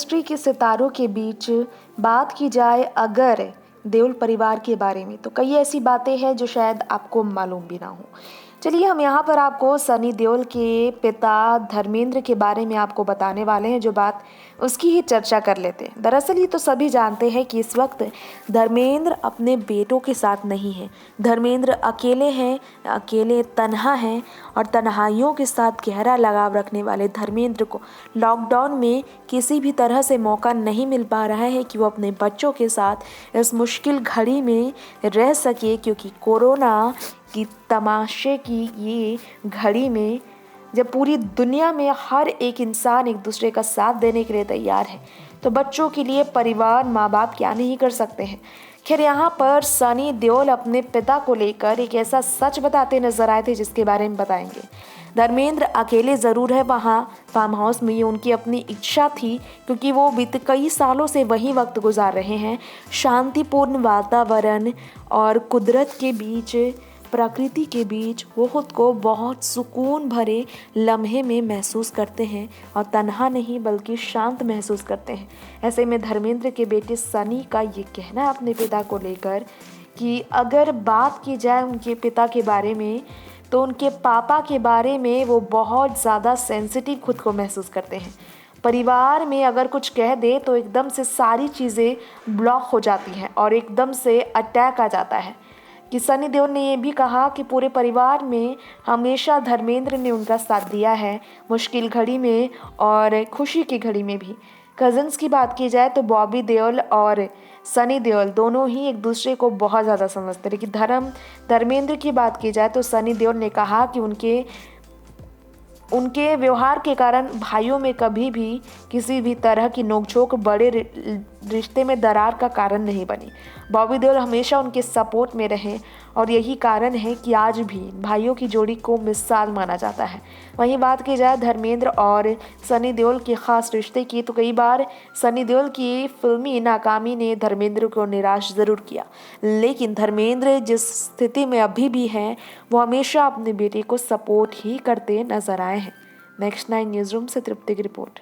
Industry के सितारों के बीच बात की जाए अगर देओल परिवार के बारे में, तो कई ऐसी बातें हैं जो शायद आपको मालूम भी ना हो। चलिए, हम यहाँ पर आपको सनी देओल के पिता धर्मेंद्र के बारे में आपको बताने वाले हैं, जो बात उसकी ही चर्चा कर लेते हैं। दरअसल ये तो सभी जानते हैं कि इस वक्त धर्मेंद्र अपने बेटों के साथ नहीं है। धर्मेंद्र अकेले हैं, अकेले तन्हा हैं, और तन्हाइयों के साथ गहरा लगाव रखने वाले धर्मेंद्र को लॉकडाउन में किसी भी तरह से मौका नहीं मिल पा रहा है कि वो अपने बच्चों के साथ इस मुश्किल घड़ी में रह सके, क्योंकि कोरोना की तमाशे की ये घड़ी में जब पूरी दुनिया में हर एक इंसान एक दूसरे का साथ देने के लिए तैयार है, तो बच्चों के लिए परिवार माँ बाप क्या नहीं कर सकते हैं। खैर, यहाँ पर सनी देओल अपने पिता को लेकर एक ऐसा सच बताते नजर आए थे जिसके बारे में बताएंगे। धर्मेंद्र अकेले ज़रूर है वहाँ फार्म हाउस में, ये उनकी अपनी इच्छा थी, क्योंकि वो बीते कई सालों से वहीं वक्त गुजार रहे हैं। शांतिपूर्ण वातावरण और कुदरत के बीच, प्रकृति के बीच वो खुद को बहुत सुकून भरे लम्हे में महसूस करते हैं, और तन्हा नहीं बल्कि शांत महसूस करते हैं। ऐसे में धर्मेंद्र के बेटे सनी का ये कहना है अपने पिता को लेकर कि अगर बात की जाए उनके पिता के बारे में, तो उनके पापा के बारे में वो बहुत ज़्यादा सेंसिटिव खुद को महसूस करते हैं। परिवार में अगर कुछ कह दे तो एकदम से सारी चीज़ें ब्लॉक हो जाती हैं और एकदम से अटैक आ जाता है। कि सनी देओल ने ये भी कहा कि पूरे परिवार में हमेशा धर्मेंद्र ने उनका साथ दिया है, मुश्किल घड़ी में और खुशी की घड़ी में भी। कज़न्स की बात की जाए तो बॉबी देओल और सनी देओल दोनों ही एक दूसरे को बहुत ज़्यादा समझते हैं। लेकिन धर्मेंद्र की बात की जाए तो सनी देओल ने कहा कि उनके व्यवहार के कारण भाइयों में कभी भी किसी भी तरह की नोकझोंक बड़े रिश्ते में दरार का कारण नहीं बनी। बॉबी देओल हमेशा उनके सपोर्ट में रहे, और यही कारण है कि आज भी भाइयों की जोड़ी को मिसाल माना जाता है। वहीं बात की जाए धर्मेंद्र और सनी देओल के ख़ास रिश्ते की, तो कई बार सनी देओल की फिल्मी नाकामी ने धर्मेंद्र को निराश ज़रूर किया, लेकिन धर्मेंद्र जिस स्थिति में अभी भी हैं, वो हमेशा अपने बेटे को सपोर्ट ही करते नजर आए हैं। नेक्स्ट 9 न्यूज़ रूम से तृप्ति की रिपोर्ट।